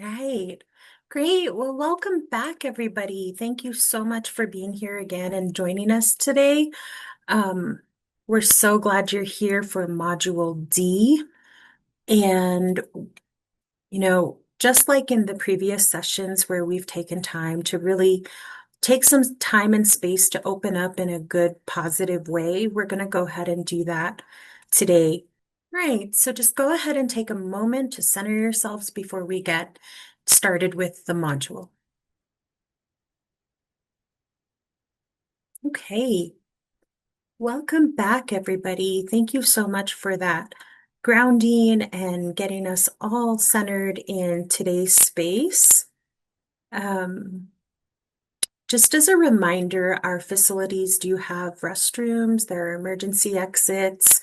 right. Great. Well, welcome back, everybody. Thank you so much for being here again and joining us today. Um, we're so glad you're here for Module D. And, just like in the previous sessions where we've taken time to really take some time and space to open up in a good, positive way, we're going to go ahead and do that today. Right. So just go ahead and take a moment to center yourselves before we get started with the module. Okay. Welcome back, everybody. Thank you so much for that grounding and getting us all centered in today's space. Um, Just as a reminder, our facilities do have restrooms, there are emergency exits.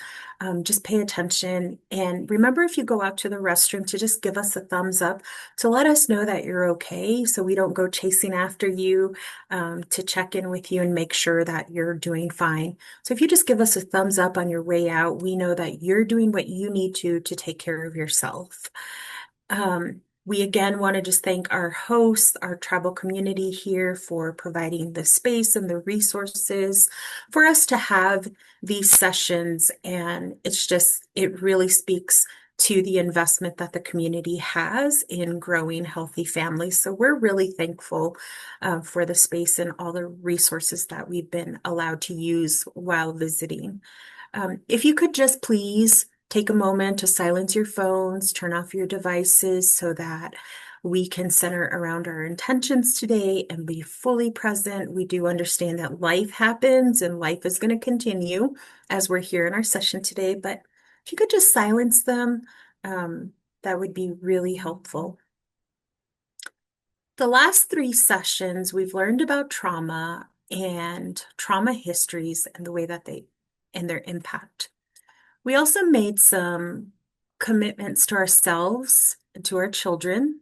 Just pay attention. And remember, if you go out to the restroom, to just give us a thumbs up to let us know that you're okay so we don't go chasing after you, to check in with you and make sure that you're doing fine. So if you just give us a thumbs up on your way out, we know that you're doing what you need to take care of yourself. We again want to just thank our hosts, our tribal community here for providing the space and the resources for us to have these sessions. And it really speaks to the investment that the community has in growing healthy families. So we're really thankful for the space and all the resources that we've been allowed to use while visiting. If you could just please take a moment to silence your phones, turn off your devices so that we can center around our intentions today and be fully present. We do understand that life happens and life is going to continue as we're here in our session today, but if you could just silence them, that would be really helpful. The last three sessions, we've learned about trauma and trauma histories and the way that and their impact. We also made some commitments to ourselves and to our children.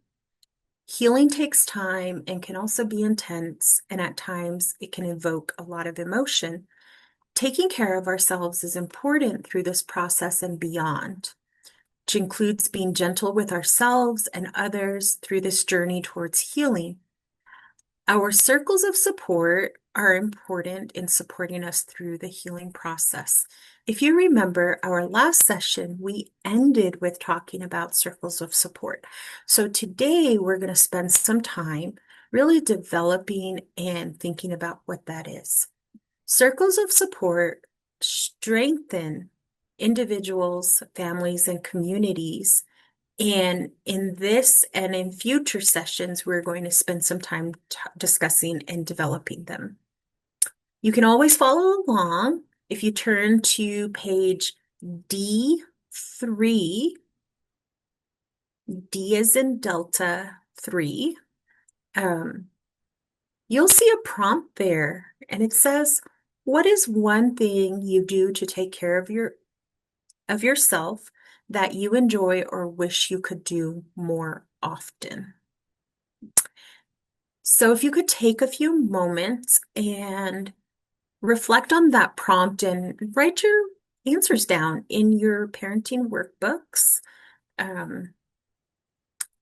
Healing takes time and can also be intense, and at times it can evoke a lot of emotion. Taking care of ourselves is important through this process and beyond, which includes being gentle with ourselves and others through this journey towards healing. Our circles of support are important in supporting us through the healing process. If you remember our last session, we ended with talking about circles of support. So today we're going to spend some time really developing and thinking about what that is. Circles of support strengthen individuals, families, and communities. And in this and in future sessions, we're going to spend some time discussing and developing them. You can always follow along if you turn to page D3, D as in Delta 3. You'll see a prompt there, and it says, what is one thing you do to take care of yourself that you enjoy or wish you could do more often? So if you could take a few moments and reflect on that prompt and write your answers down in your parenting workbooks. Um,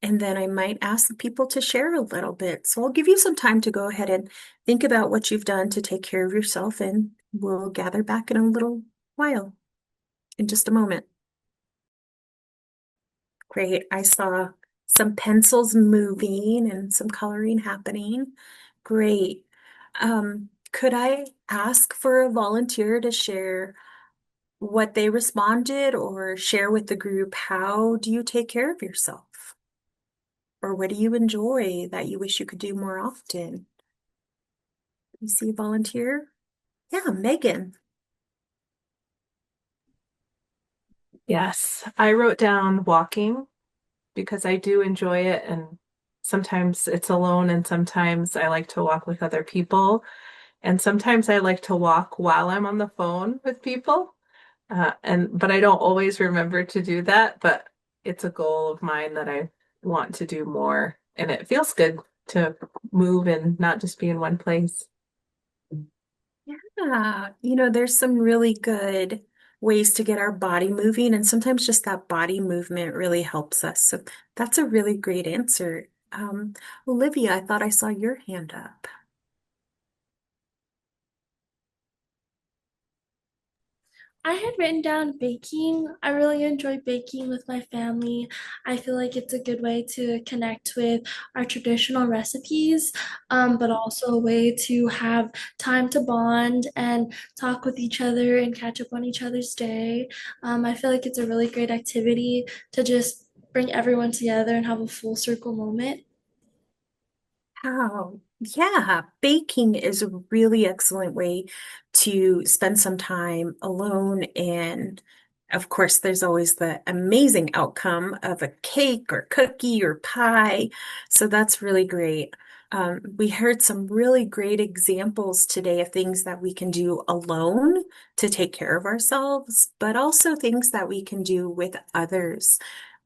and then I might ask people to share a little bit. So I'll give you some time to go ahead and think about what you've done to take care of yourself, and we'll gather back in a little while, in just a moment. Great. I saw some pencils moving and some coloring happening. Great. Could I ask for a volunteer to share what they responded or share with the group? How do you take care of yourself? Or what do you enjoy that you wish you could do more often? You see a volunteer? Yeah, Megan. Yes, I wrote down walking because I do enjoy it, and sometimes it's alone, and sometimes I like to walk with other people, and sometimes I like to walk while I'm on the phone with people. But I don't always remember to do that, but it's a goal of mine that I want to do more, and it feels good to move and not just be in one place. Yeah, there's some really good ways to get our body moving. And sometimes just that body movement really helps us. So that's a really great answer. Olivia, I thought I saw your hand up. I had written down baking. I really enjoy baking with my family. I feel like it's a good way to connect with our traditional recipes, but also a way to have time to bond and talk with each other and catch up on each other's day. I feel like it's a really great activity to just bring everyone together and have a full circle moment. Oh, yeah. Baking is a really excellent way to spend some time alone. And of course, there's always the amazing outcome of a cake or cookie or pie. So that's really great. We heard some really great examples today of things that we can do alone to take care of ourselves, but also things that we can do with others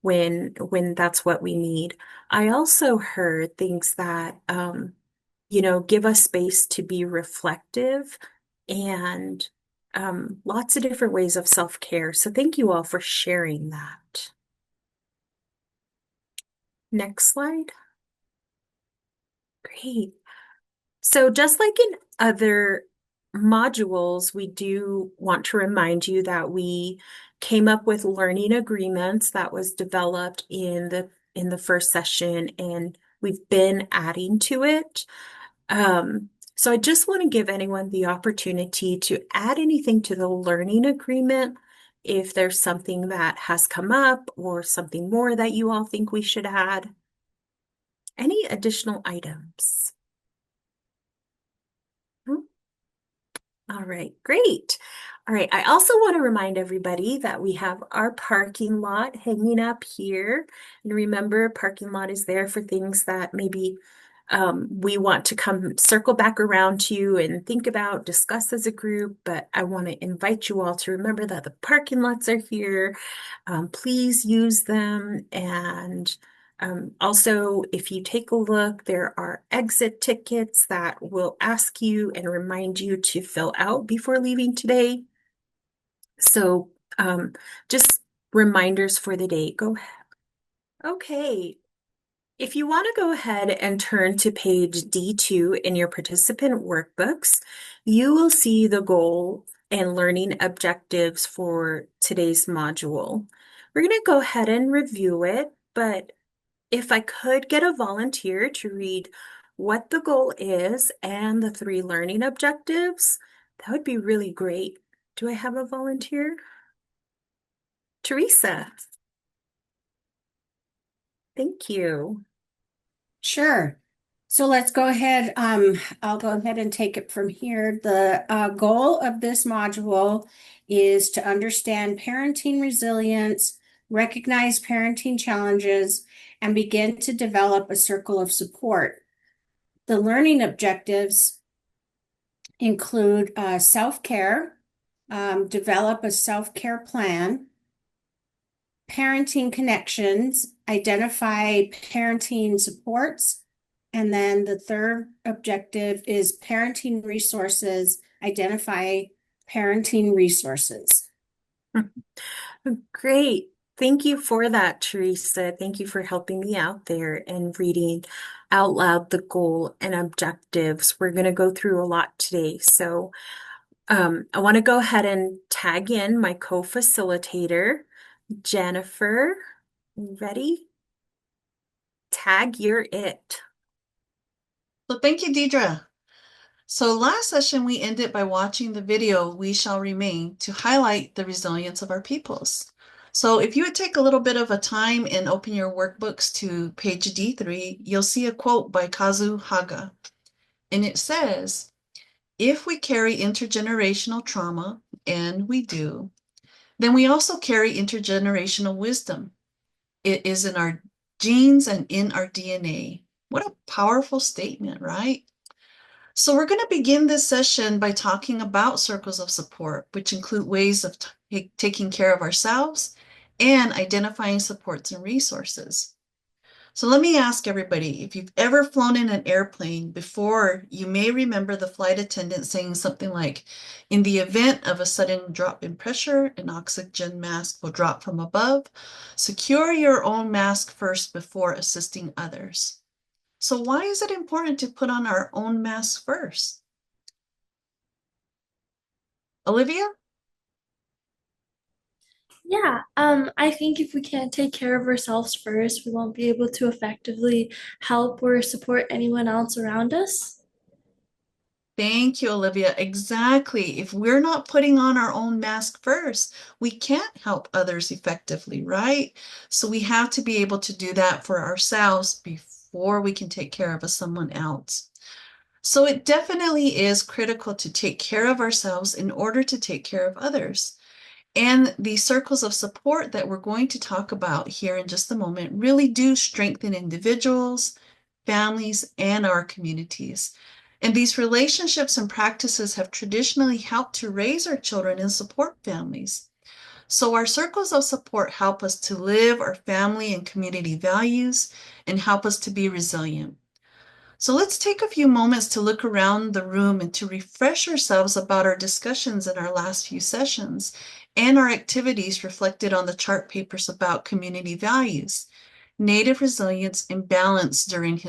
when that's what we need. I also heard things that, give us space to be reflective and lots of different ways of self-care. So thank you all for sharing that. Next slide. Great. So just like in other modules, we do want to remind you that we came up with learning agreements that was developed in the first session, and we've been adding to it. So I just want to give anyone the opportunity to add anything to the learning agreement if there's something that has come up or something more that you all think we should add. Any additional items? Hmm? All right, great. All right, I also want to remind everybody that we have our parking lot hanging up here. And remember, parking lot is there for things that maybe we want to come circle back around to and think about, discuss as a group. But I want to invite you all to remember that the parking lots are here. Please use them. And also, if you take a look, there are exit tickets that will ask you and remind you to fill out before leaving today. So just reminders for the day. Go ahead. Okay. If you want to go ahead and turn to page D2 in your participant workbooks, you will see the goal and learning objectives for today's module. We're going to go ahead and review it, but if I could get a volunteer to read what the goal is and the three learning objectives, that would be really great. Do I have a volunteer? Teresa, thank you. Sure. So let's go ahead. I'll go ahead and take it from here. The goal of this module is to understand parenting resilience, recognize parenting challenges, and begin to develop a circle of support. The learning objectives include self-care, develop a self-care plan, parenting connections, identify parenting supports, and then the third objective is parenting resources, identify parenting resources. Great. Thank you for that, Teresa. Thank you for helping me out there and reading out loud the goal and objectives. We're going to go through a lot today. So I want to go ahead and tag in my co-facilitator, Jennifer. Ready? Tag, you're it. So thank you, Deidre. So last session, we ended by watching the video, We Shall Remain, to highlight the resilience of our peoples. So if you would take a little bit of a time and open your workbooks to page D3, you'll see a quote by Kazu Haga. And it says, if we carry intergenerational trauma, and we do, then we also carry intergenerational wisdom. It is in our genes and in our DNA. What a powerful statement, right? So we're going to begin this session by talking about circles of support, which include ways of taking care of ourselves and identifying supports and resources. So let me ask everybody, if you've ever flown in an airplane before, you may remember the flight attendant saying something like, in the event of a sudden drop in pressure, an oxygen mask will drop from above. Secure your own mask first before assisting others. So why is it important to put on our own mask first? Olivia? Yeah, I think if we can't take care of ourselves first, we won't be able to effectively help or support anyone else around us. Thank you, Olivia. Exactly. If we're not putting on our own mask first, we can't help others effectively, right? So we have to be able to do that for ourselves before we can take care of someone else. So it definitely is critical to take care of ourselves in order to take care of others. And the circles of support that we're going to talk about here in just a moment really do strengthen individuals, families, and our communities. And these relationships and practices have traditionally helped to raise our children and support families. So our circles of support help us to live our family and community values and help us to be resilient. So let's take a few moments to look around the room and to refresh ourselves about our discussions in our last few sessions and our activities reflected on the chart papers about community values, Native resilience, and balance during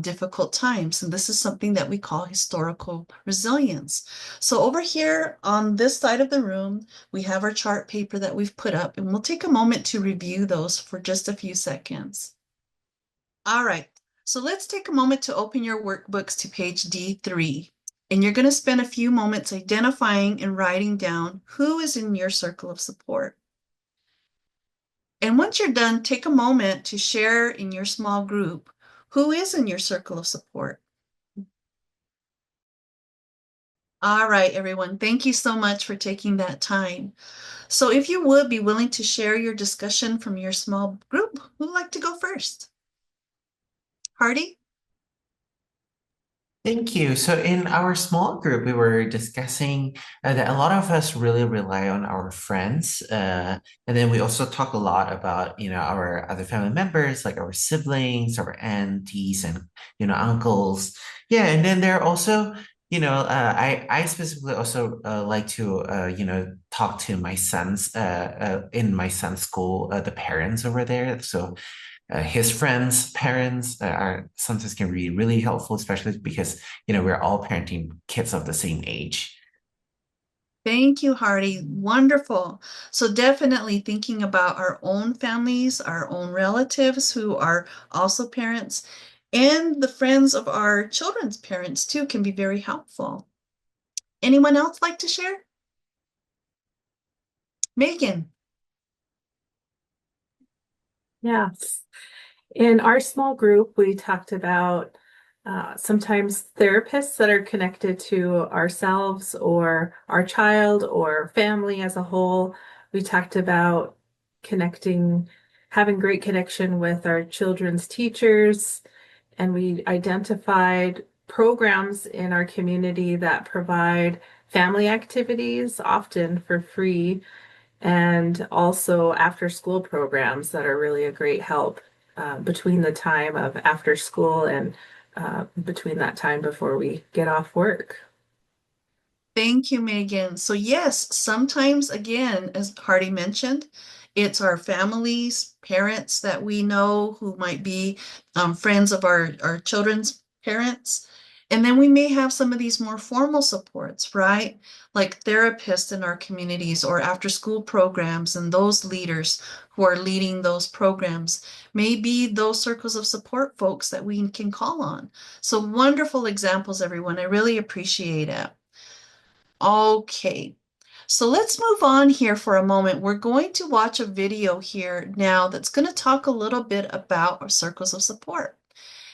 difficult times. And this is something that we call historical resilience. So over here on this side of the room, we have our chart paper that we've put up, and we'll take a moment to review those for just a few seconds. All right. So let's take a moment to open your workbooks to page D3. And you're going to spend a few moments identifying and writing down who is in your circle of support. And once you're done, take a moment to share in your small group who is in your circle of support. All right, everyone. Thank you so much for taking that time. So if you would be willing to share your discussion from your small group, who'd like to go first? Hardy? Thank you. So in our small group, we were discussing that a lot of us really rely on our friends. And then we also talk a lot about, our other family members, like our siblings, our aunties, and, uncles. Yeah. And then there are also, I specifically also like to, talk to my sons in my son's school, the parents over there. So his friends, parents are sometimes can be really helpful, especially because we're all parenting kids of the same age. Thank you, Hardy. Wonderful. So definitely thinking about our own families, our own relatives who are also parents, and the friends of our children's parents too can be very helpful. Anyone else like to share? Megan. Yes. In our small group, we talked about sometimes therapists that are connected to ourselves or our child or family as a whole. We talked about having great connection with our children's teachers, and we identified programs in our community that provide family activities, often for free, and also after school programs that are really a great help between the time of after school and between that time before we get off work. Thank you, Megan. So yes, sometimes again, as Hardy mentioned, it's our families, parents that we know who might be friends of our children's parents. And then we may have some of these more formal supports, right? Like therapists in our communities or after school programs, and those leaders who are leading those programs may be those circles of support folks that we can call on. So wonderful examples, everyone. I really appreciate it. Okay, so let's move on here for a moment. We're going to watch a video here now that's going to talk a little bit about our circles of support.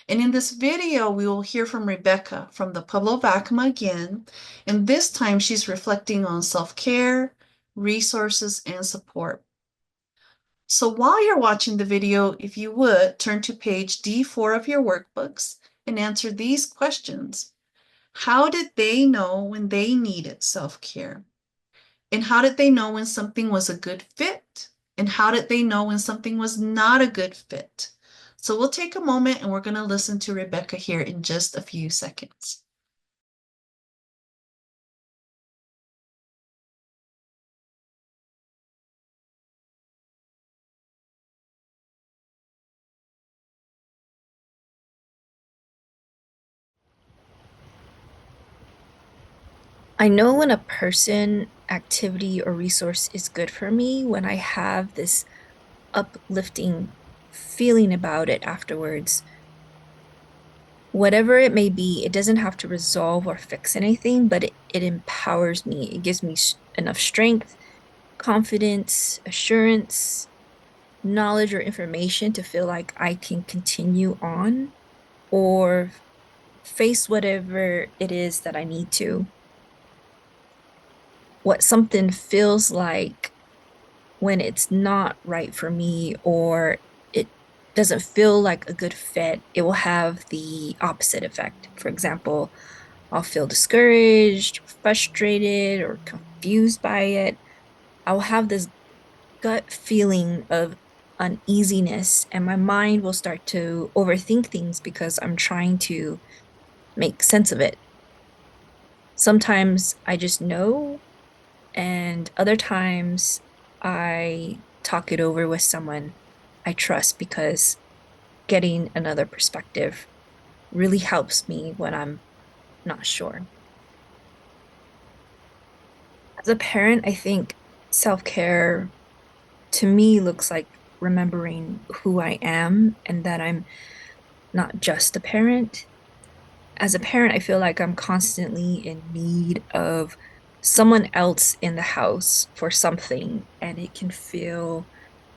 And in this video, we will hear from Rebecca from the Pueblo Vacama again. And this time she's reflecting on self-care, resources, and support. So while you're watching the video, if you would, turn to page D4 of your workbooks and answer these questions. How did they know when they needed self-care? And how did they know when something was a good fit? And how did they know when something was not a good fit? So we'll take a moment and we're going to listen to Rebecca here in just a few seconds. I know when a person, activity, or resource is good for me when I have this uplifting feeling about it afterwards. Whatever it may be, it doesn't have to resolve or fix anything, but it empowers me. It gives me enough strength, confidence, assurance, knowledge, or information to feel like I can continue on or face whatever it is that I need to. What something feels like when it's not right for me or it doesn't feel like a good fit, it will have the opposite effect. For example, I'll feel discouraged, frustrated, or confused by it. I'll have this gut feeling of uneasiness, and my mind will start to overthink things because I'm trying to make sense of it. Sometimes I just know, and other times I talk it over with someone I trust because getting another perspective really helps me when I'm not sure. As a parent, I think self-care to me looks like remembering who I am and that I'm not just a parent. As a parent, I feel like I'm constantly in need of someone else in the house for something, and it can feel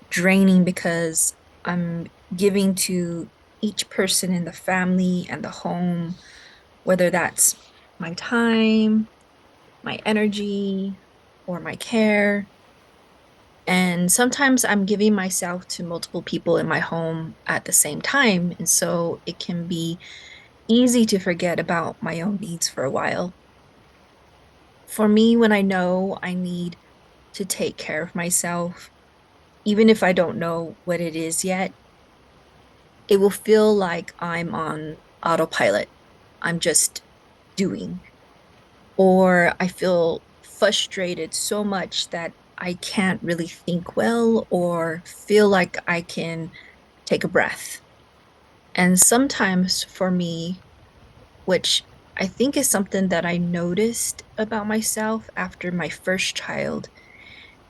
draining because I'm giving to each person in the family and the home, whether that's my time, my energy, or my care. And sometimes I'm giving myself to multiple people in my home at the same time. And so it can be easy to forget about my own needs for a while. For me, when I know I need to take care of myself, even if I don't know what it is yet, it will feel like I'm on autopilot. I'm just doing. Or I feel frustrated so much that I can't really think well or feel like I can take a breath. And sometimes for me, which I think is something that I noticed about myself after my first child,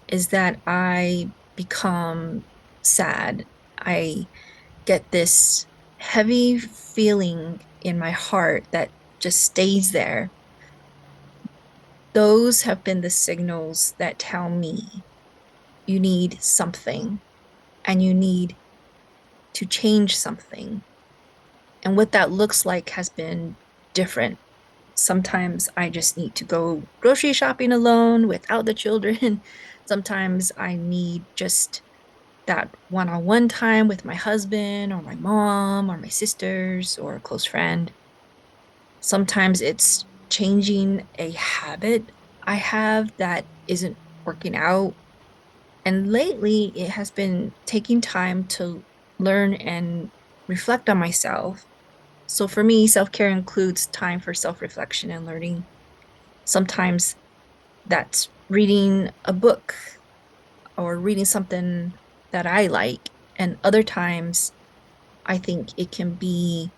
is that I become sad. I get this heavy feeling in my heart that just stays there. Those have been the signals that tell me you need something and you need to change something. And what that looks like has been different. Sometimes I just need to go grocery shopping alone without the children. Sometimes I need just that one-on-one time with my husband or my mom or my sisters or a close friend. Sometimes it's changing a habit I have that isn't working out. And lately, it has been taking time to learn and reflect on myself. So for me, self-care includes time for self-reflection and learning. Sometimes that's reading a book or reading something that I like. And other times, I think it can be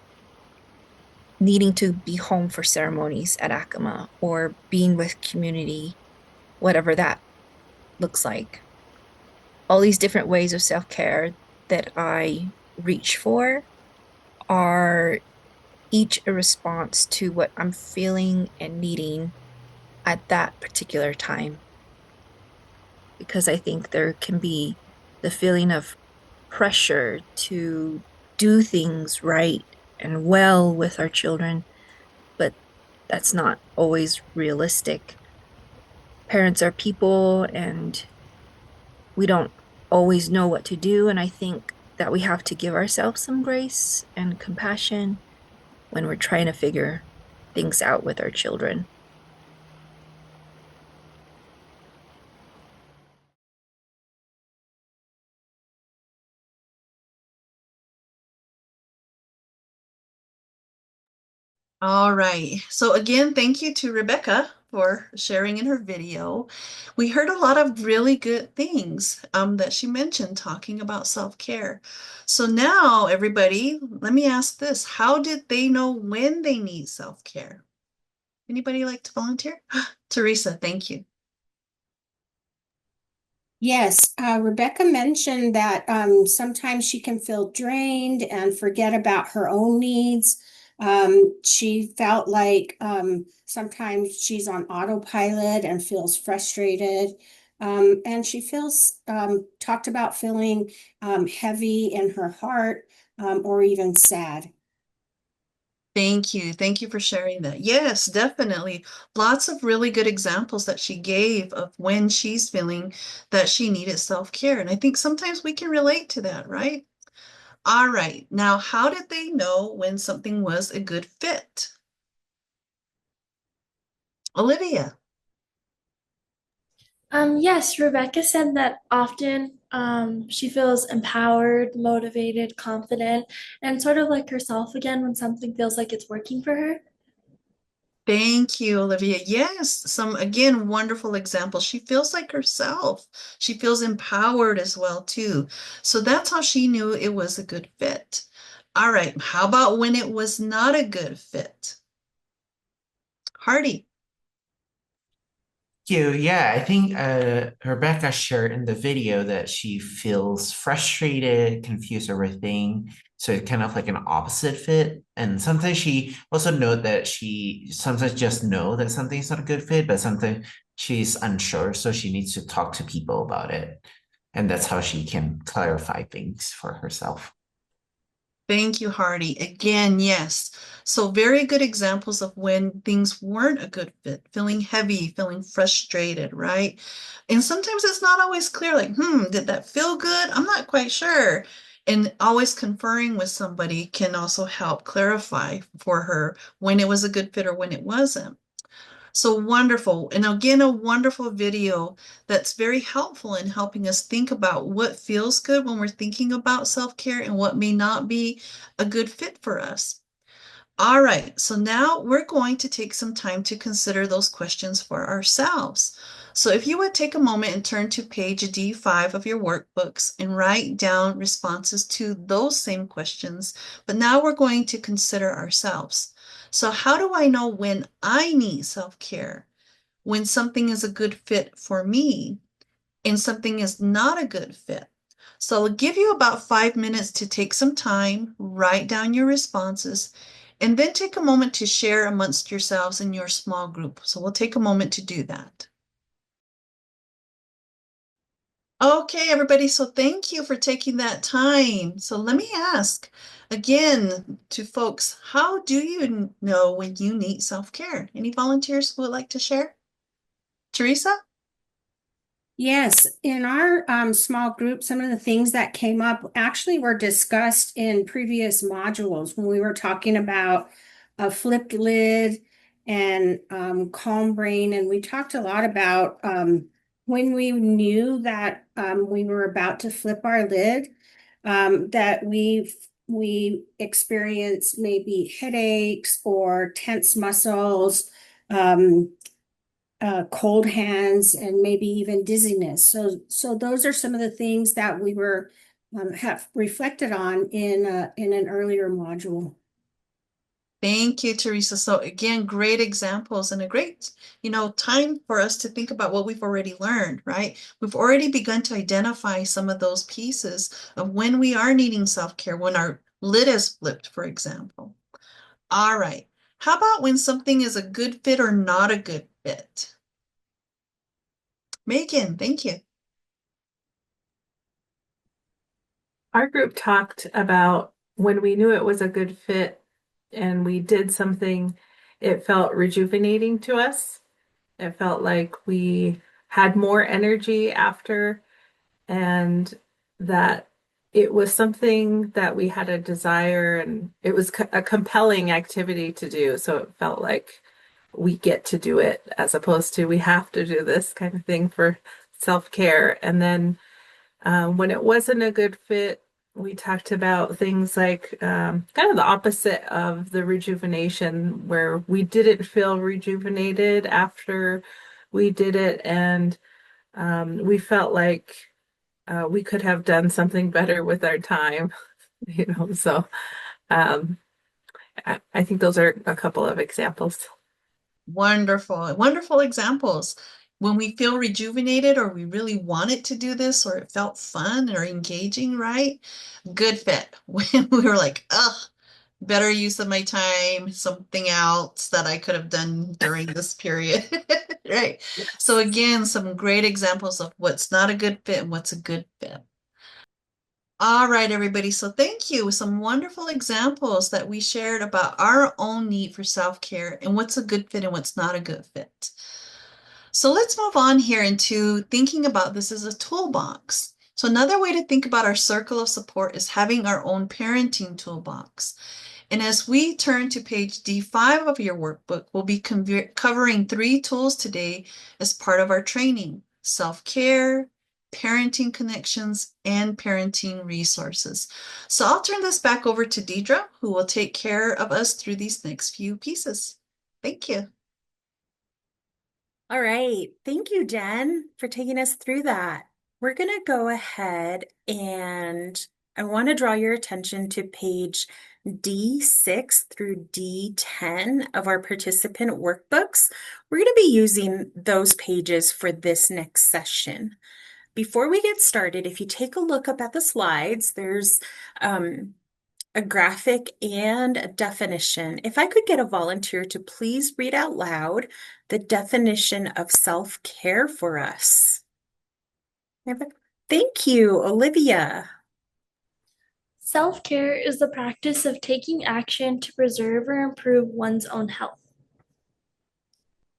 needing to be home for ceremonies at Acoma or being with community, whatever that looks like. All these different ways of self-care that I reach for are each a response to what I'm feeling and needing at that particular time. Because I think there can be the feeling of pressure to do things right and well with our children, but that's not always realistic. Parents are people and we don't always know what to do. And I think that we have to give ourselves some grace and compassion when we're trying to figure things out with our children. All right. So again, thank you to Rebecca for sharing in her video. We heard a lot of really good things that she mentioned talking about self-care. So now, everybody, let me ask this. How did they know when they need self-care? Anybody like to volunteer? Teresa, thank you. Yes, Rebecca mentioned that sometimes she can feel drained and forget about her own needs. She felt like sometimes she's on autopilot and feels frustrated. And she talked about feeling heavy in her heart or even sad. Thank you. Thank you for sharing that. Yes, definitely. Lots of really good examples that she gave of when she's feeling that she needed self-care. And I think sometimes we can relate to that, right? All right. Now, how did they know when something was a good fit? Olivia. Yes, Rebecca said that often she feels empowered, motivated, confident, and sort of like herself again when something feels like it's working for her. Thank you, Olivia. Yes, some again wonderful examples. She feels like herself. She feels empowered as well too. So that's how she knew it was a good fit. All right, how about when it was not a good fit? Hardy. Yeah, I think Rebecca shared in the video that she feels frustrated, confused, everything. So it's kind of like an opposite fit. And sometimes she also note that she sometimes just know that something's not a good fit, but sometimes she's unsure, so she needs to talk to people about it. And that's how she can clarify things for herself. Thank you, Hardy. Again, yes. So very good examples of when things weren't a good fit, feeling heavy, feeling frustrated, right? And sometimes it's not always clear, like, did that feel good? I'm not quite sure. And always conferring with somebody can also help clarify for her when it was a good fit or when it wasn't. So wonderful. And again, a wonderful video that's very helpful in helping us think about what feels good when we're thinking about self-care and what may not be a good fit for us. All right, so now we're going to take some time to consider those questions for ourselves. So if you would take a moment and turn to page D5 of your workbooks and write down responses to those same questions, but now we're going to consider ourselves. So how do I know when I need self-care? When something is a good fit for me and something is not a good fit? So I'll give you about 5 minutes to take some time, write down your responses, and then take a moment to share amongst yourselves in your small group. So we'll take a moment to do that. Okay, everybody, so thank you for taking that time. So let me ask again to folks, how do you know when you need self-care? Any volunteers who would like to share? Teresa? Yes, in our small group, some of the things that came up actually were discussed in previous modules when we were talking about a flipped lid and calm brain. And we talked a lot about when we knew that we were about to flip our lid, that we experienced maybe headaches or tense muscles. Cold hands and maybe even dizziness. So those are some of the things that we were have reflected on in an earlier module. Thank you, Teresa. So again, great examples and a great, time for us to think about what we've already learned, right? We've already begun to identify some of those pieces of when we are needing self-care, when our lid is flipped, for example. All right. How about when something is a good fit or not a good fit? Megan, thank you. Our group talked about when we knew it was a good fit and we did something, it felt rejuvenating to us. It felt like we had more energy after, and that it was something that we had a desire, and it was a compelling activity to do. So it felt like we get to do it as opposed to we have to do this kind of thing for self-care. And then when it wasn't a good fit, we talked about things like kind of the opposite of the rejuvenation, where we didn't feel rejuvenated after we did it, and we felt like we could have done something better with our time, you know. So um, I think those are a couple of examples. Wonderful, wonderful examples. When we feel rejuvenated or we really wanted to do this or it felt fun or engaging, right? Good fit. When we were like, ugh, better use of my time, something else that I could have done during this period, right? So again, some great examples of what's not a good fit and what's a good fit. All right, everybody. So thank you. Some wonderful examples that we shared about our own need for self-care and what's a good fit and what's not a good fit. So let's move on here into thinking about this as a toolbox. So another way to think about our circle of support is having our own parenting toolbox. And as we turn to page D5 of your workbook, we'll be covering 3 tools today as part of our training: self-care, parenting connections, and parenting resources. So I'll turn this back over to Deidre, who will take care of us through these next few pieces. Thank you. All right. Thank you, Jen, for taking us through that. We're going to go ahead and I want to draw your attention to page D6 through D10 of our participant workbooks. We're going to be using those pages for this next session. Before we get started, if you take a look up at the slides, there's a graphic and a definition. If I could get a volunteer to please read out loud the definition of self-care for us. Thank you, Olivia. Self-care is the practice of taking action to preserve or improve one's own health.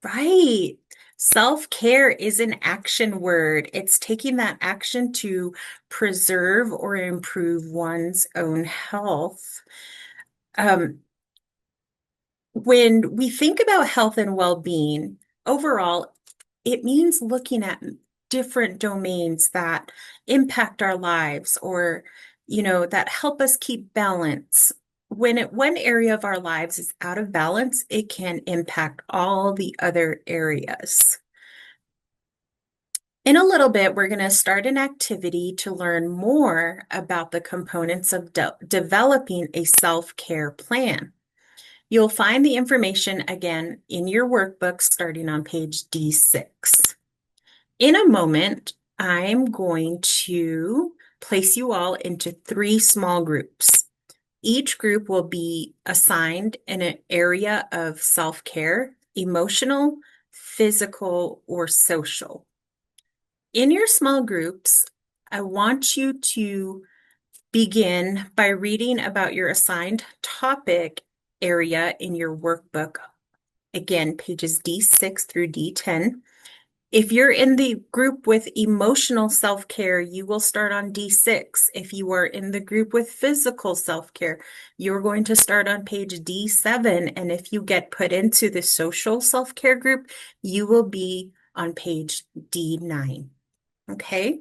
Right. Self-care is an action word. It's taking that action to preserve or improve one's own health. When we think about health and well-being, overall, it means looking at different domains that impact our lives or, that help us keep balance. When one area of our lives is out of balance, it can impact all the other areas. In a little bit, we're going to start an activity to learn more about the components of developing a self-care plan. You'll find the information again in your workbook starting on page D6. In a moment, I'm going to place you all into 3 small groups. Each group will be assigned an area of self-care: emotional, physical, or social. In your small groups, I want you to begin by reading about your assigned topic area in your workbook. Again, pages D6 through D10. If you're in the group with emotional self-care, you will start on D6. If you are in the group with physical self-care, you're going to start on page D7. And if you get put into the social self-care group, you will be on page D9. Okay?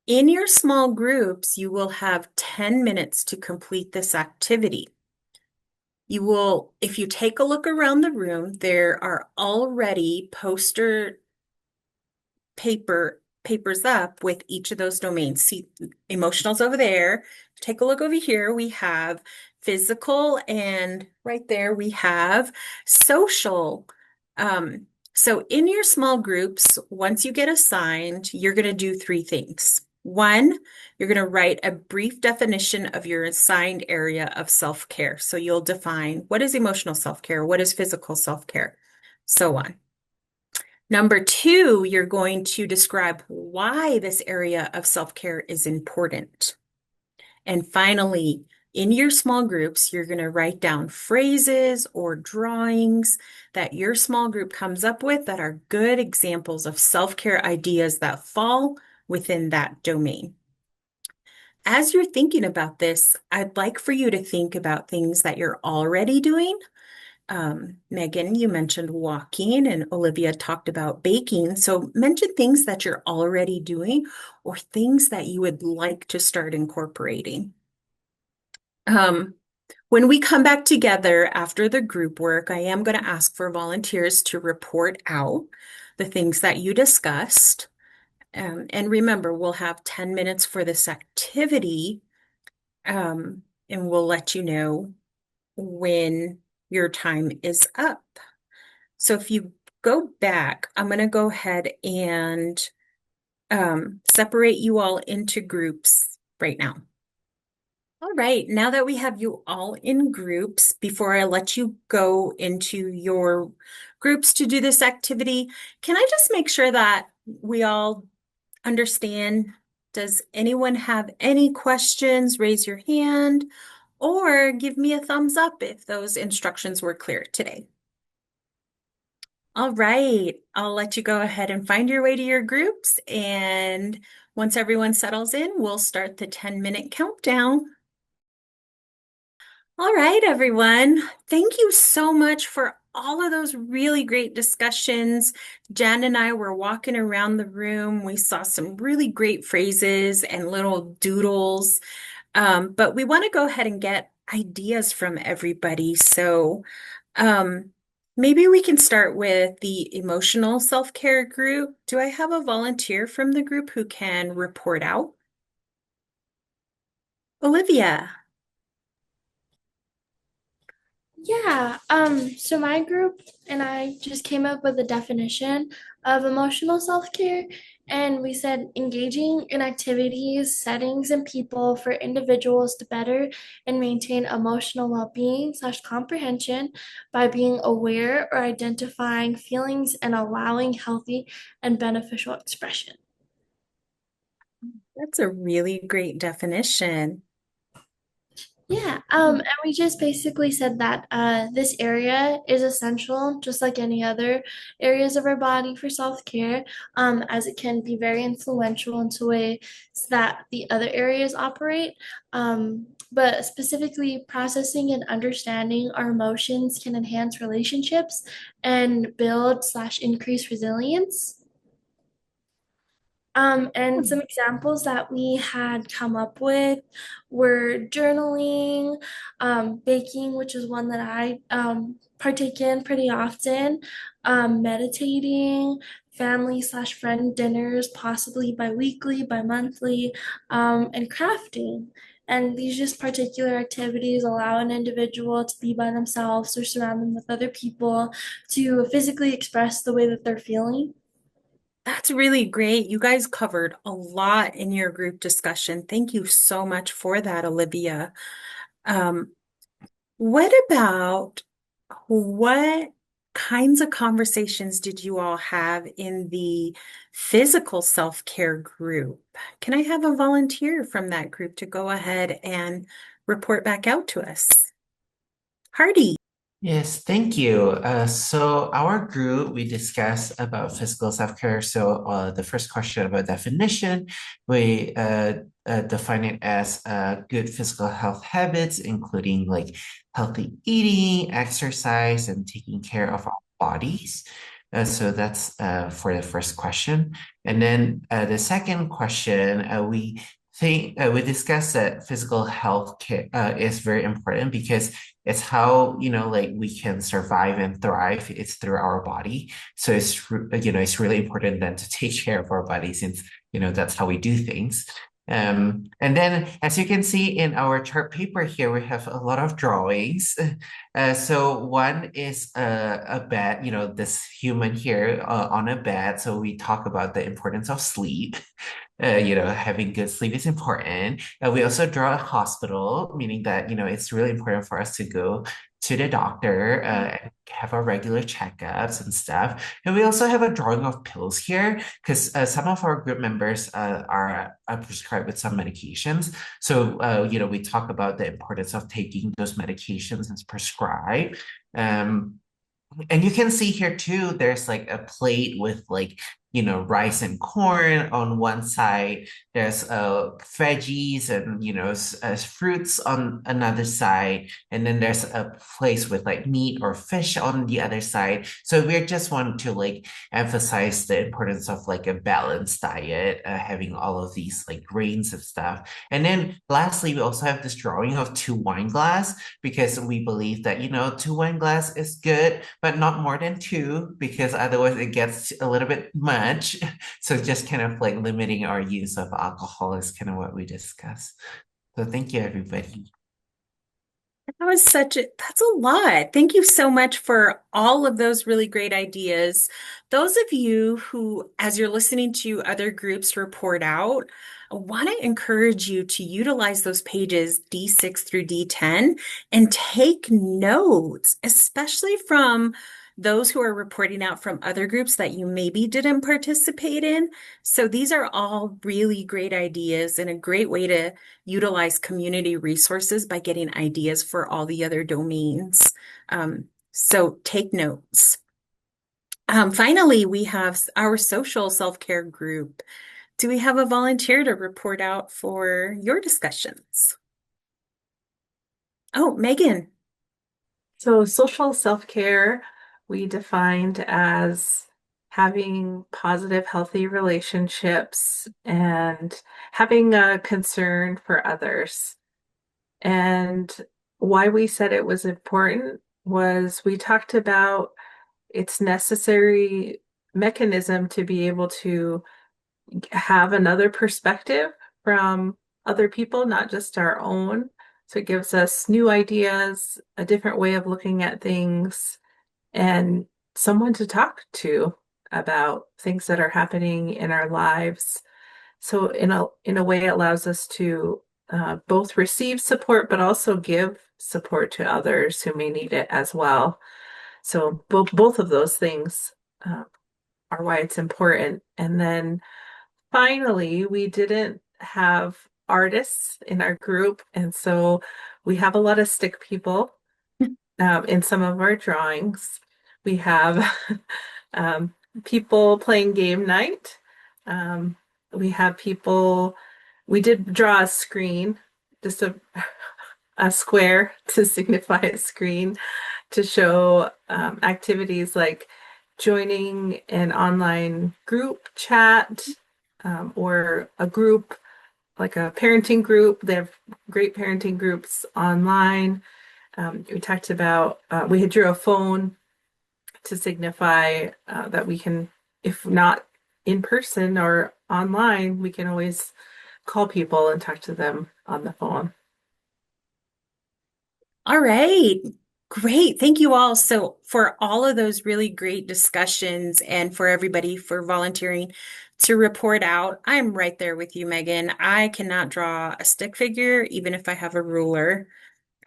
In your small groups, you will have 10 minutes to complete this activity. You will, if you take a look around the room, there are already poster papers up with each of those domains. See, emotional's over there. Take a look over here. We have physical, and right there we have social. So in your small groups, once you get assigned, you're going to do 3 things. 1, you're going to write a brief definition of your assigned area of self-care. So you'll define what is emotional self-care, what is physical self-care, so on. Number 2, you're going to describe why this area of self-care is important. And finally, in your small groups, you're going to write down phrases or drawings that your small group comes up with that are good examples of self-care ideas that fall within that domain. As you're thinking about this, I'd like for you to think about things that you're already doing Megan, you mentioned walking, and Olivia talked about baking. So mention things that you're already doing or things that you would like to start incorporating. When we come back together after the group work, I am going to ask for volunteers to report out the things that you discussed. And remember, we'll have 10 minutes for this activity, and we'll let you know when your time is up. So if you go back, I'm going to go ahead and separate you all into groups right now. All right, now that we have you all in groups, before I let you go into your groups to do this activity, can I just make sure that we all understand? Does anyone have any questions? Raise your hand or give me a thumbs up if those instructions were clear today. All right, I'll let you go ahead and find your way to your groups. And once everyone settles in, we'll start the 10-minute countdown. All right, everyone. Thank you so much for all of those really great discussions. Jen and I were walking around the room. We saw some really great phrases and little doodles. But we want to go ahead and get ideas from everybody. So maybe we can start with the emotional self-care group. Do I have a volunteer from the group who can report out? Olivia. Yeah, so my group and I just came up with a definition of emotional self-care, and we said engaging in activities, settings, and people for individuals to better and maintain emotional well-being slash comprehension by being aware or identifying feelings and allowing healthy and beneficial expression. That's a really great definition. Yeah, and we just basically said that this area is essential, just like any other areas of our body for self-care, as it can be very influential into ways that the other areas operate. But specifically, processing and understanding our emotions can enhance relationships and build slash increase resilience. And some examples that we had come up with were journaling, baking, which is one that I partake in pretty often, meditating, family slash friend dinners, possibly bi-weekly, bi-monthly, and crafting. And these just particular activities allow an individual to be by themselves or surround them with other people to physically express the way that they're feeling. That's really great. You guys covered a lot in your group discussion. Thank you so much for that, Olivia. What about what kinds of conversations did you all have in the physical self-care group? Can I have a volunteer from that group to go ahead and report back out to us? Hardy. Yes, thank you. So our group, we discussed about physical self-care. So the first question about definition, we define it as good physical health habits, including like healthy eating, exercise, and taking care of our bodies. So that's for the first question. And then the second question, we discussed that physical health care is very important because it's how, like we can survive and thrive. It's through our body. So it's really important then to take care of our body since, that's how we do things. And then as you can see in our chart paper here, we have a lot of drawings. So one is a bed, this human here on a bed. So we talk about the importance of sleep. Having good sleep is important. We also draw a hospital, meaning that, it's really important for us to go to the doctor and have our regular checkups and stuff. And we also have a drawing of pills here because some of our group members are prescribed with some medications. So, we talk about the importance of taking those medications as prescribed. And you can see here too, there's like a plate with like rice and corn on one side. There's veggies and as fruits on another side, and then there's a place with like meat or fish on the other side. So we just want to like emphasize the importance of like a balanced diet, having all of these like grains and stuff. And then lastly, we also have this drawing of two wine glass because we believe that two wine glass is good, but not more than two because otherwise it gets a little bit much. So just kind of like limiting our use of alcohol is kind of what we discuss. So thank you, everybody. That's a lot. Thank you so much for all of those really great ideas. Those of you who, as you're listening to other groups report out, I want to encourage you to utilize those pages D6 through D10 and take notes, especially from those who are reporting out from other groups that you maybe didn't participate in. So these are all really great ideas and a great way to utilize community resources by getting ideas for all the other domains. So take notes. Finally, we have our social self-care group. Do we have a volunteer to report out for your discussions? Oh, Megan. So, social self-care we defined as having positive, healthy relationships and having a concern for others. And why we said it was important was we talked about its necessary mechanism to be able to have another perspective from other people, not just our own. So it gives us new ideas, a different way of looking at things, and someone to talk to about things that are happening in our lives. So in a way, it allows us to both receive support, but also give support to others who may need it as well. So both of those things are why it's important. And then finally, we didn't have artists in our group, and so we have a lot of stick people in some of our drawings. We have people playing game night. We have people, we did draw a screen, just a square to signify a screen to show activities like joining an online group chat or a group like a parenting group. They have great parenting groups online. We talked about, we had drew a phone to signify that we can, if not in person or online, we can always call people and talk to them on the phone. All right. Great. Thank you all. So for all of those really great discussions and for everybody for volunteering to report out, I'm right there with you, Megan. I cannot draw a stick figure, even if I have a ruler.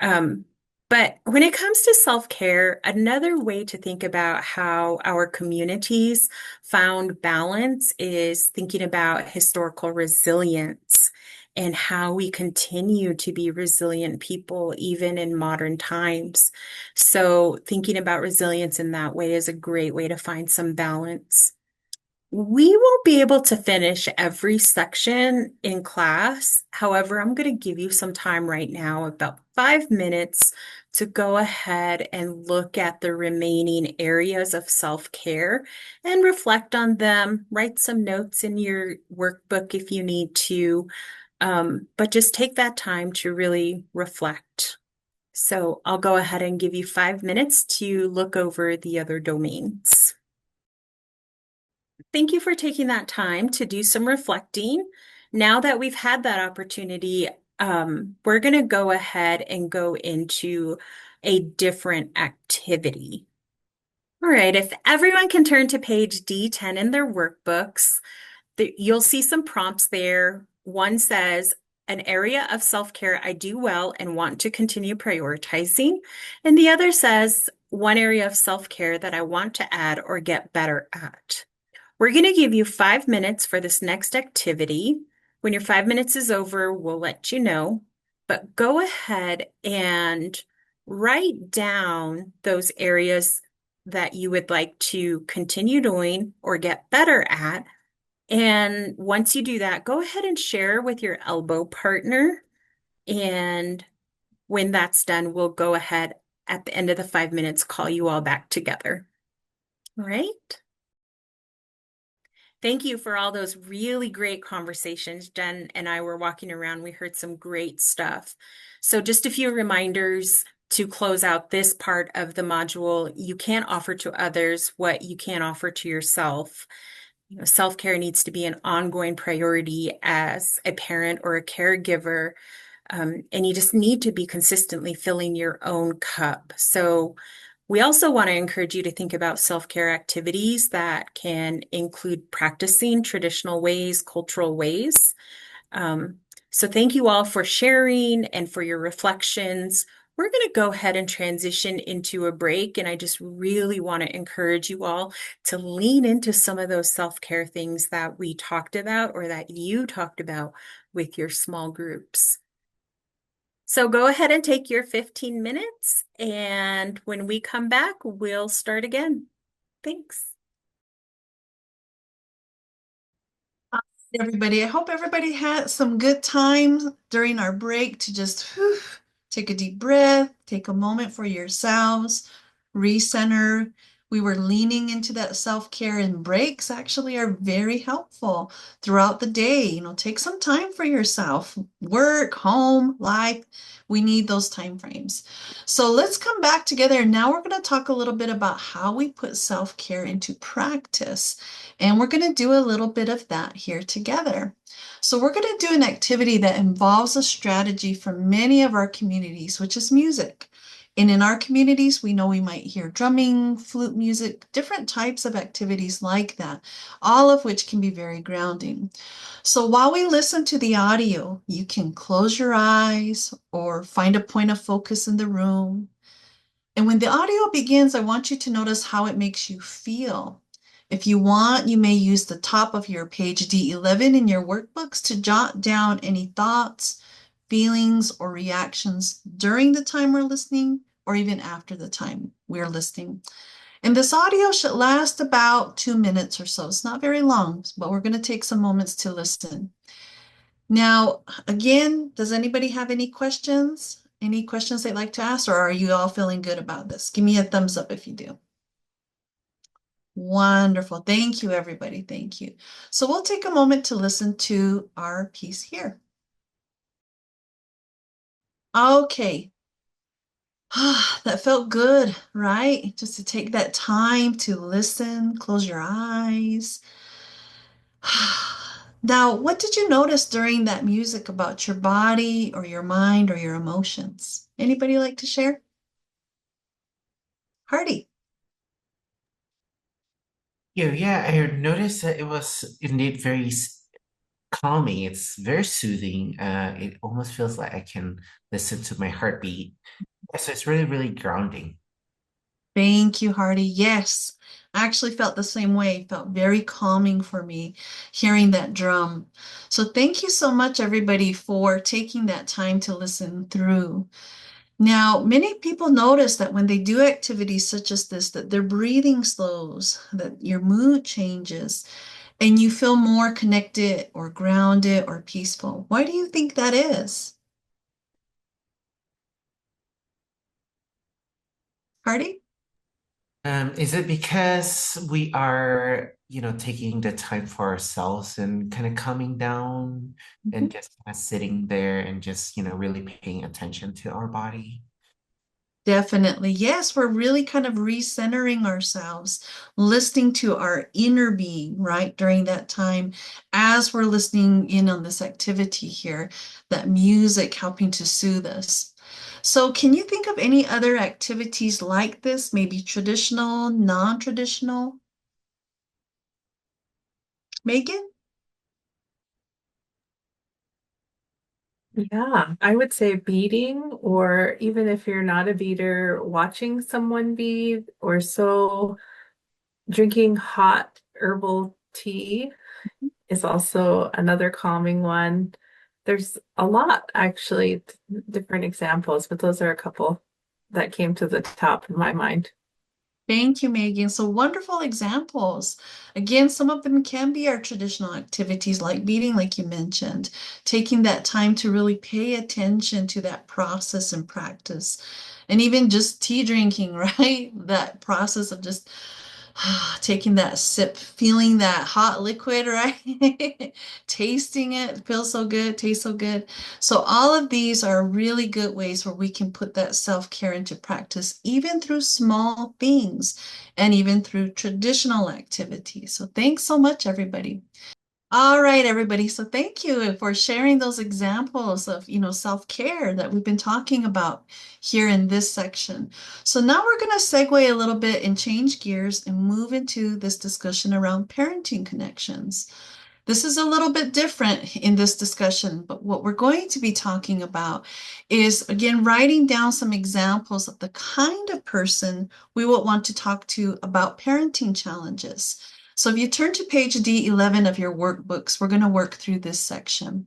But when it comes to self-care, another way to think about how our communities found balance is thinking about historical resilience and how we continue to be resilient people even in modern times. So thinking about resilience in that way is a great way to find some balance. We won't be able to finish every section in class. However, I'm going to give you some time right now, about 5 minutes, to go ahead and look at the remaining areas of self-care and reflect on them. Write some notes in your workbook if you need to, but just take that time to really reflect. So I'll go ahead and give you 5 minutes to look over the other domains. Thank you for taking that time to do some reflecting. Now that we've had that opportunity, we're going to go ahead and go into a different activity. All right, if everyone can turn to page D10 in their workbooks, you'll see some prompts there. One says, an area of self-care I do well and want to continue prioritizing. And the other says, one area of self-care that I want to add or get better at. We're going to give you 5 minutes for this next activity. When your 5 minutes is over, we'll let you know. But go ahead and write down those areas that you would like to continue doing or get better at. And once you do that, go ahead and share with your elbow partner. And when that's done, we'll go ahead at the end of the 5 minutes, call you all back together. All right. Thank you for all those really great conversations. Jen and I were walking around. We heard some great stuff. So just a few reminders to close out this part of the module. You can't offer to others what you can't offer to yourself. You know, self-care needs to be an ongoing priority as a parent or a caregiver. And you just need to be consistently filling your own cup. So we also want to encourage you to think about self-care activities that can include practicing traditional ways, cultural ways. So thank you all for sharing and for your reflections. We're going to go ahead and transition into a break, and I just really want to encourage you all to lean into some of those self-care things that we talked about or that you talked about with your small groups. So go ahead and take your 15 minutes, and when we come back, we'll start again. Thanks. Everybody, I hope everybody had some good time during our break to just take a deep breath, take a moment for yourselves, recenter. We were leaning into that self-care, and breaks actually are very helpful throughout the day. You know, take some time for yourself. Work, home, life. We need those time frames. So let's come back together. Now we're going to talk a little bit about how we put self-care into practice. And we're going to do a little bit of that here together. So we're going to do an activity that involves a strategy from many of our communities, which is music. And in our communities, we know we might hear drumming, flute music, different types of activities like that, all of which can be very grounding. So while we listen to the audio, you can close your eyes or find a point of focus in the room. And when the audio begins, I want you to notice how it makes you feel. If you want, you may use the top of your page D11 in your workbooks to jot down any thoughts, feelings, or reactions during the time we're listening, or even after the time we're listening. And this audio should last about 2 minutes or so. It's not very long, but we're going to take some moments to listen. Now, again, does anybody have any questions? Any questions they'd like to ask, or are you all feeling good about this? Give me a thumbs up if you do. Wonderful. Thank you, everybody. Thank you. So we'll take a moment to listen to our piece here. Okay. That felt good, right? Just to take that time to listen, close your eyes. Now, what did you notice during that music about your body or your mind or your emotions? Anybody like to share? Hardy. Yeah, I noticed that it was indeed very calming. It's very soothing. It almost feels like I can listen to my heartbeat. So it's really, really grounding. Thank you, Hardy. Yes, I actually felt the same way. It felt very calming for me hearing that drum. So thank you so much, everybody, for taking that time to listen through. Now, many people notice that when they do activities such as this, that their breathing slows, that your mood changes, and you feel more connected or grounded or peaceful. Why do you think that is? Hardy? Is it because we are, taking the time for ourselves and kind of coming down and just kind of sitting there and just, really paying attention to our body? Definitely. Yes, we're really kind of recentering ourselves, listening to our inner being, right, during that time as we're listening in on this activity here, that music helping to soothe us. So, can you think of any other activities like this, maybe traditional, non-traditional? Megan? Yeah, I would say beading, or even if you're not a beader, watching someone bead, or so drinking hot herbal tea is also another calming one. There's a lot, actually, different examples, but those are a couple that came to the top of my mind. Thank you, Megan. So wonderful examples. Again, some of them can be our traditional activities like beading, like you mentioned, taking that time to really pay attention to that process and practice. And even just tea drinking, right? That process of just taking that sip, feeling that hot liquid, right? Tasting it, feels so good, tastes so good. So all of these are really good ways where we can put that self-care into practice, even through small things and even through traditional activities. So thanks so much, everybody. All right, everybody. So thank you for sharing those examples of, self-care that we've been talking about here in this section. So now we're going to segue a little bit and change gears and move into this discussion around parenting connections. This is a little bit different in this discussion, but what we're going to be talking about is, again, writing down some examples of the kind of person we would want to talk to about parenting challenges. So if you turn to page D11 of your workbooks, we're going to work through this section.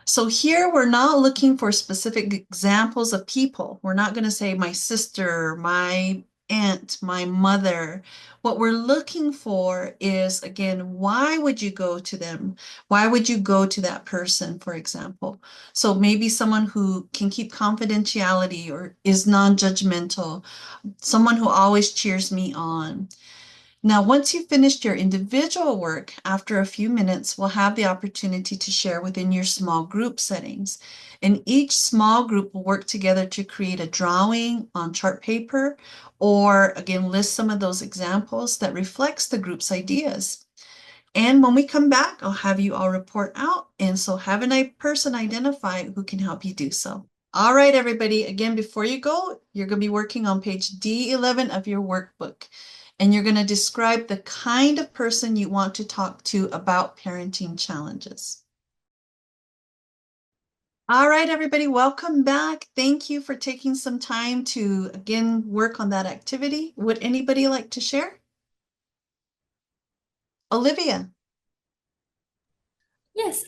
So here we're not looking for specific examples of people. We're not going to say my sister, my aunt, my mother. What we're looking for is, again, why would you go to them? Why would you go to that person, for example? So maybe someone who can keep confidentiality or is non-judgmental, someone who always cheers me on. Now, once you've finished your individual work, after a few minutes, we'll have the opportunity to share within your small group settings. And each small group will work together to create a drawing on chart paper, or again, list some of those examples that reflects the group's ideas. And when we come back, I'll have you all report out. And so have a person identify who can help you do so. All right, everybody. Again, before you go, you're going to be working on page D11 of your workbook. And you're going to describe the kind of person you want to talk to about parenting challenges. All right, everybody, welcome back. Thank you for taking some time to, again, work on that activity. Would anybody like to share? Olivia. Yes,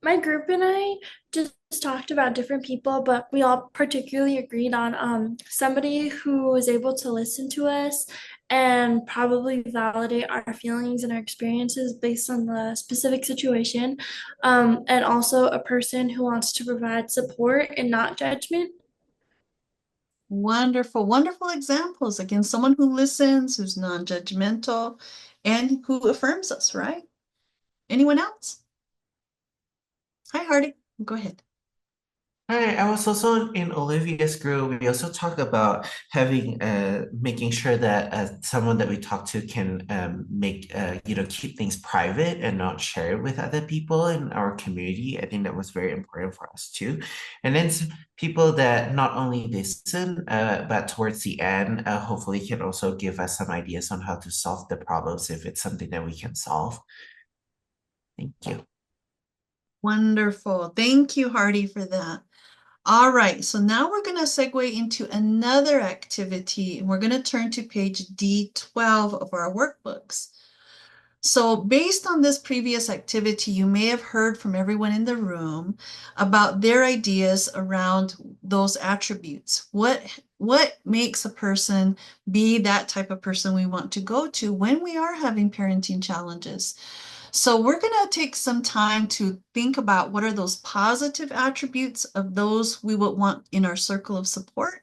my group and I just talked about different people, but we all particularly agreed on somebody who was able to listen to us and probably validate our feelings and our experiences based on the specific situation, and also a person who wants to provide support and not judgment. Wonderful, wonderful examples. Again, someone who listens, who's non-judgmental, and who affirms us, right? Anyone else? Hi, Hardy. Go ahead. Hi, I was also in Olivia's group. We also talked about having making sure that someone that we talk to can make keep things private and not share it with other people in our community. I think that was very important for us too. And then people that not only listen, but towards the end, hopefully can also give us some ideas on how to solve the problems if it's something that we can solve. Thank you. Wonderful. Thank you, Hardy, for that. All right, so now we're going to segue into another activity, and we're going to turn to page D12 of our workbooks. So based on this previous activity, you may have heard from everyone in the room about their ideas around those attributes. What makes a person be that type of person we want to go to when we are having parenting challenges? So we're going to take some time to think about what are those positive attributes of those we would want in our circle of support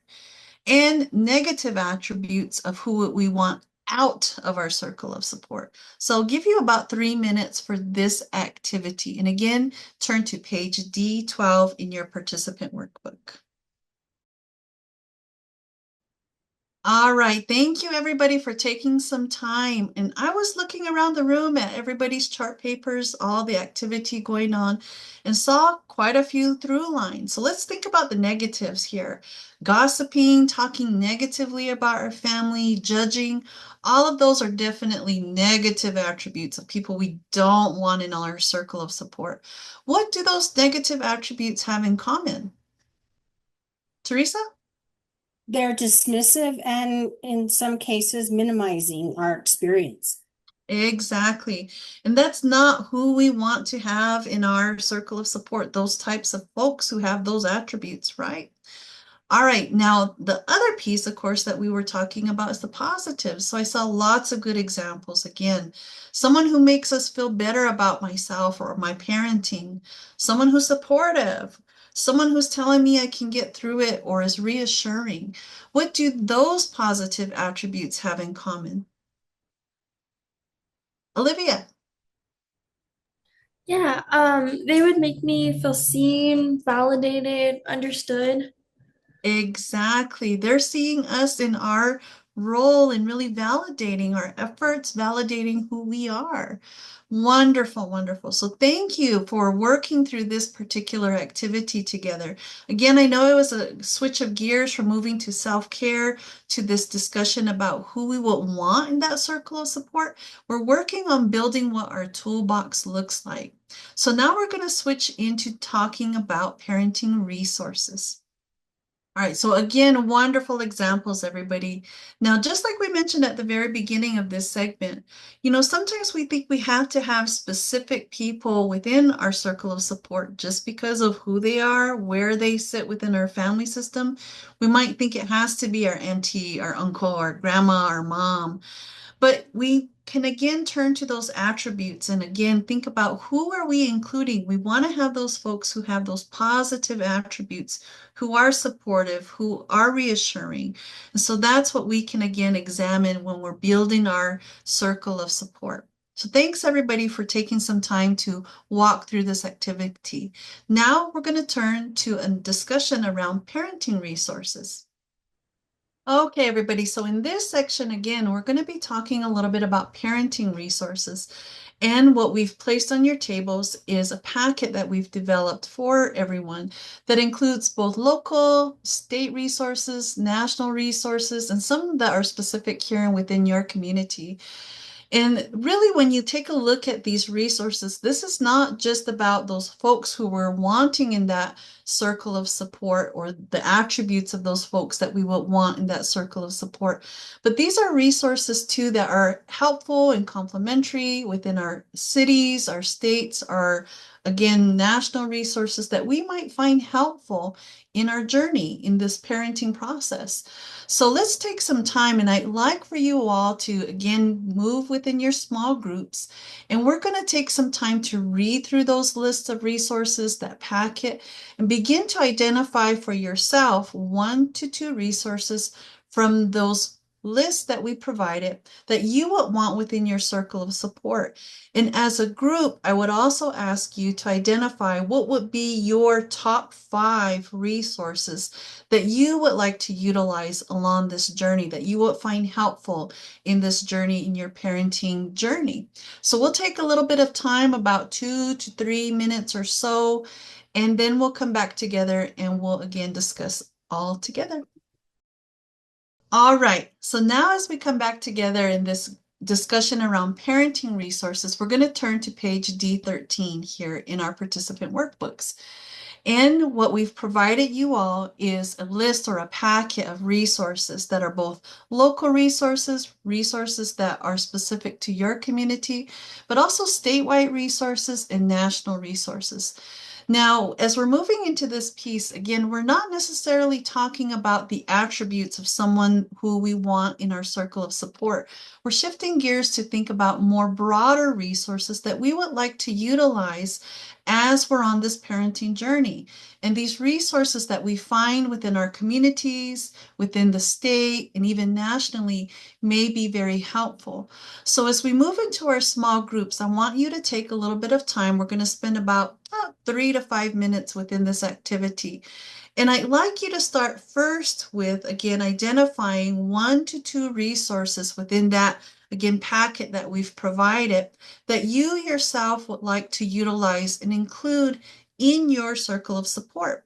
and negative attributes of who we want out of our circle of support. So I'll give you about 3 minutes for this activity. And again, turn to page D12 in your participant workbook. All right, thank you everybody for taking some time. And I was looking around the room at everybody's chart papers, all the activity going on, and saw quite a few through lines. So let's think about the negatives here. Gossiping, talking negatively about our family, judging, all of those are definitely negative attributes of people we don't want in our circle of support. What do those negative attributes have in common? Teresa? They're dismissive and in some cases minimizing our experience. Exactly. And that's not who we want to have in our circle of support, those types of folks who have those attributes, right? All right, now the other piece, of course, that we were talking about is the positives. So I saw lots of good examples. Again, someone who makes us feel better about myself or my parenting, someone who's supportive, someone who's telling me I can get through it or is reassuring. What do those positive attributes have in common? Olivia. Yeah, they would make me feel seen, validated, understood. Exactly. They're seeing us in our role and really validating our efforts, validating who we are. Wonderful, wonderful. So thank you for working through this particular activity together. Again, I know it was a switch of gears from moving to self-care to this discussion about who we would want in that circle of support. We're working on building what our toolbox looks like. So now we're going to switch into talking about parenting resources. All right, so again, wonderful examples, everybody. Now, just like we mentioned at the very beginning of this segment, sometimes we think we have to have specific people within our circle of support just because of who they are, where they sit within our family system. We might think it has to be our auntie, our uncle, our grandma, our mom. But we can again turn to those attributes and again think about who are we including? We want to have those folks who have those positive attributes, who are supportive, who are reassuring. And so that's what we can again examine when we're building our circle of support. So thanks everybody for taking some time to walk through this activity. Now we're going to turn to a discussion around parenting resources. Okay, everybody. So in this section, again, we're going to be talking a little bit about parenting resources. And what we've placed on your tables is a packet that we've developed for everyone that includes both local, state resources, national resources, and some that are specific here and within your community. And really, when you take a look at these resources, this is not just about those folks who were wanting in that circle of support or the attributes of those folks that we would want in that circle of support. But these are resources too that are helpful and complementary within our cities, our states, our, again, national resources that we might find helpful in our journey in this parenting process. So let's take some time, and I'd like for you all to again move within your small groups, and we're going to take some time to read through those lists of resources, that packet, and begin to identify for yourself 1 to 2 resources from those lists that we provided that you would want within your circle of support. And as a group, I would also ask you to identify what would be your top 5 resources that you would like to utilize along this journey, that you would find helpful in this journey, in your parenting journey. So we'll take a little bit of time, about 2 to 3 minutes or so, and then we'll come back together and we'll again discuss all together. All right, so now as we come back together in this discussion around parenting resources, we're going to turn to page D13 here in our participant workbooks. And what we've provided you all is a list or a packet of resources that are both local resources, resources that are specific to your community, but also statewide resources and national resources. Now, as we're moving into this piece, again, we're not necessarily talking about the attributes of someone who we want in our circle of support. We're shifting gears to think about more broader resources that we would like to utilize as we're on this parenting journey. And these resources that we find within our communities, within the state, and even nationally may be very helpful. So as we move into our small groups, I want you to take a little bit of time. We're going to spend about 3 to 5 minutes within this activity. And I'd like you to start first with, again, identifying 1 to 2 resources within that, again, packet that we've provided that you yourself would like to utilize and include in your circle of support.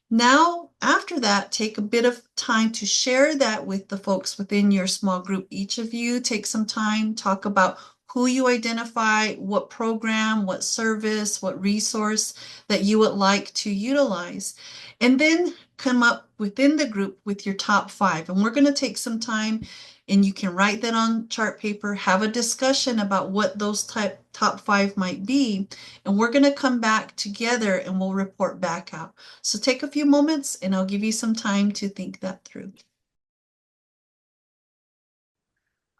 Now, after that, take a bit of time to share that with the folks within your small group. Each of you take some time, talk about who you identify, what program, what service, what resource that you would like to utilize. And then come up within the group with your top 5. And we're going to take some time and you can write that on chart paper, have a discussion about what those top 5 might be. And we're going to come back together and we'll report back out. So take a few moments and I'll give you some time to think that through.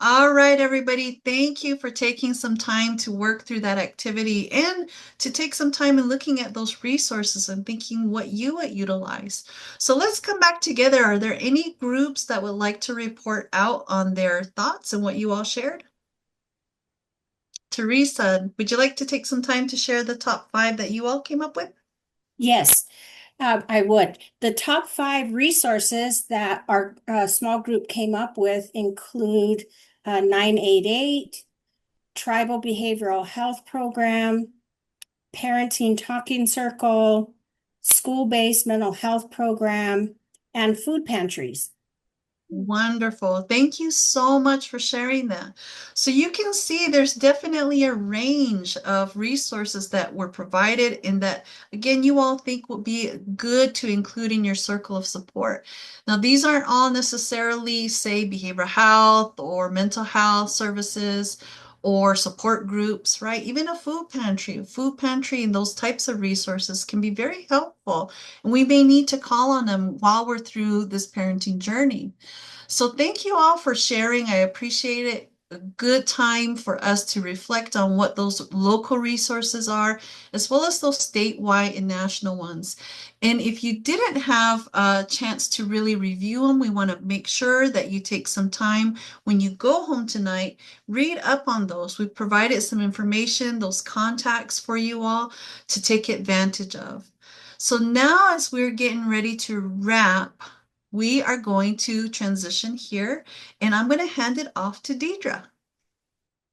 All right, everybody, thank you for taking some time to work through that activity and to take some time in looking at those resources and thinking what you would utilize. So let's come back together. Are there any groups that would like to report out on their thoughts and what you all shared? Teresa, would you like to take some time to share the top 5 that you all came up with? Yes, I would. The top 5 resources that our small group came up with include 988, Tribal Behavioral Health Program, Parenting Talking Circle, School-Based Mental Health Program, and food pantries. Wonderful. Thank you so much for sharing that. So you can see there's definitely a range of resources that were provided and that, again, you all think would be good to include in your circle of support. Now, these aren't all necessarily, say, behavioral health or mental health services or support groups, right? Even a food pantry and those types of resources can be very helpful. And we may need to call on them while we're through this parenting journey. So thank you all for sharing. I appreciate it. A good time for us to reflect on what those local resources are, as well as those statewide and national ones. And if you didn't have a chance to really review them, we want to make sure that you take some time when you go home tonight, read up on those. We've provided some information, those contacts for you all to take advantage of. So now as we're getting ready to wrap, we are going to transition here, and I'm going to hand it off to Deidre.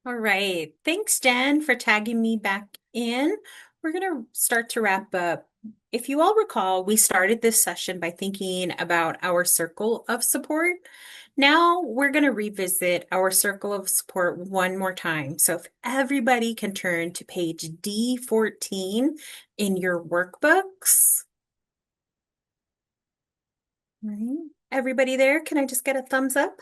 All right. Thanks, Jen, for tagging me back in. We're going to start to wrap up. If you all recall, we started this session by thinking about our circle of support. Now we're going to revisit our circle of support one more time. So if everybody can turn to page D14 in your workbooks. All right. Everybody there, can I just get a thumbs up?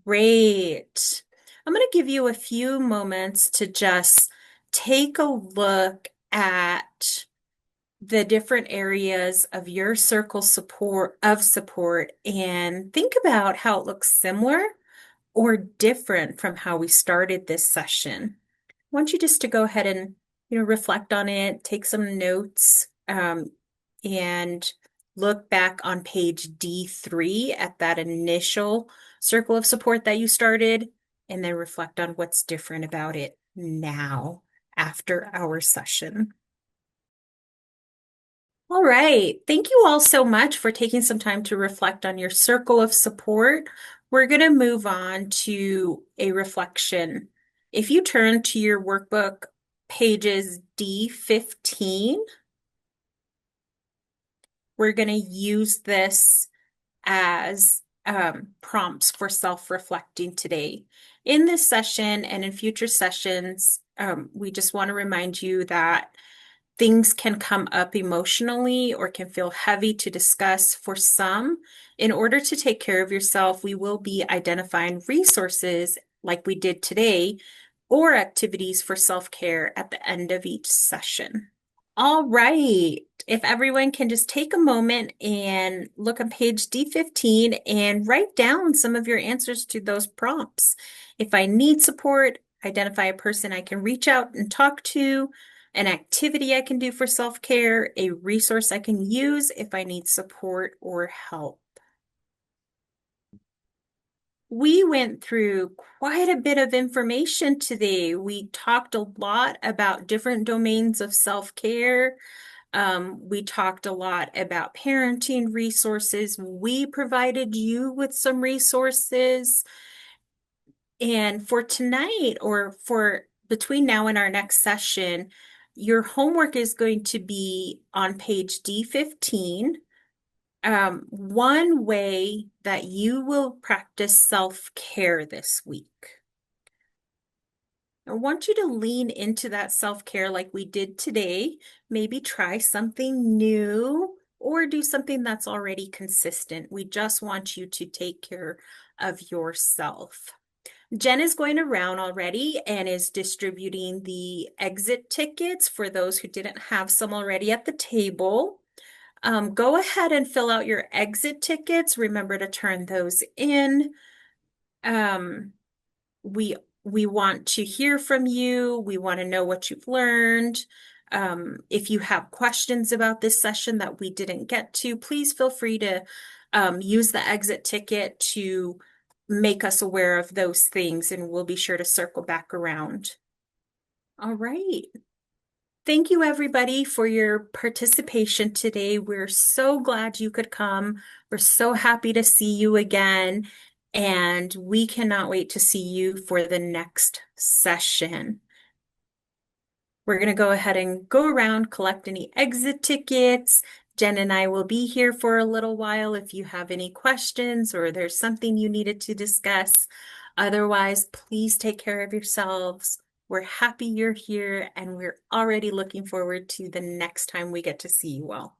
Great. I'm going to give you a few moments to just take a look at the different areas of your circle of support and think about how it looks similar or different from how we started this session. I want you just to go ahead and reflect on it, take some notes, and look back on page D3 at that initial circle of support that you started, and then reflect on what's different about it now after our session. All right. Thank you all so much for taking some time to reflect on your circle of support. We're going to move on to a reflection. If you turn to your workbook, pages D15, we're going to use this as prompts for self-reflecting today. In this session and in future sessions, we just want to remind you that things can come up emotionally or can feel heavy to discuss for some. In order to take care of yourself, we will be identifying resources like we did today or activities for self-care at the end of each session. All right. If everyone can just take a moment and look on page D15 and write down some of your answers to those prompts. If I need support, identify a person I can reach out and talk to, an activity I can do for self-care, a resource I can use if I need support or help. We went through quite a bit of information today. We talked a lot about different domains of self-care. We talked a lot about parenting resources. We provided you with some resources. And for tonight, or for between now and our next session, your homework is going to be on page D15. One way that you will practice self-care this week. I want you to lean into that self-care like we did today. Maybe try something new or do something that's already consistent. We just want you to take care of yourself. Jen is going around already and is distributing the exit tickets for those who didn't have some already at the table. Go ahead and fill out your exit tickets. Remember to turn those in. Um, we we want to hear from you. We want to know what you've learned. If you have questions about this session that we didn't get to, please feel free to use the exit ticket to make us aware of those things, and we'll be sure to circle back around. All right. Thank you, everybody, for your participation today. We're so glad you could come. We're so happy to see you again, and we cannot wait to see you for the next session. We're going to go ahead and go around, collect any exit tickets. Jen and I will be here for a little while if you have any questions or there's something you needed to discuss. Otherwise, please take care of yourselves. We're happy you're here, and we're already looking forward to the next time we get to see you all.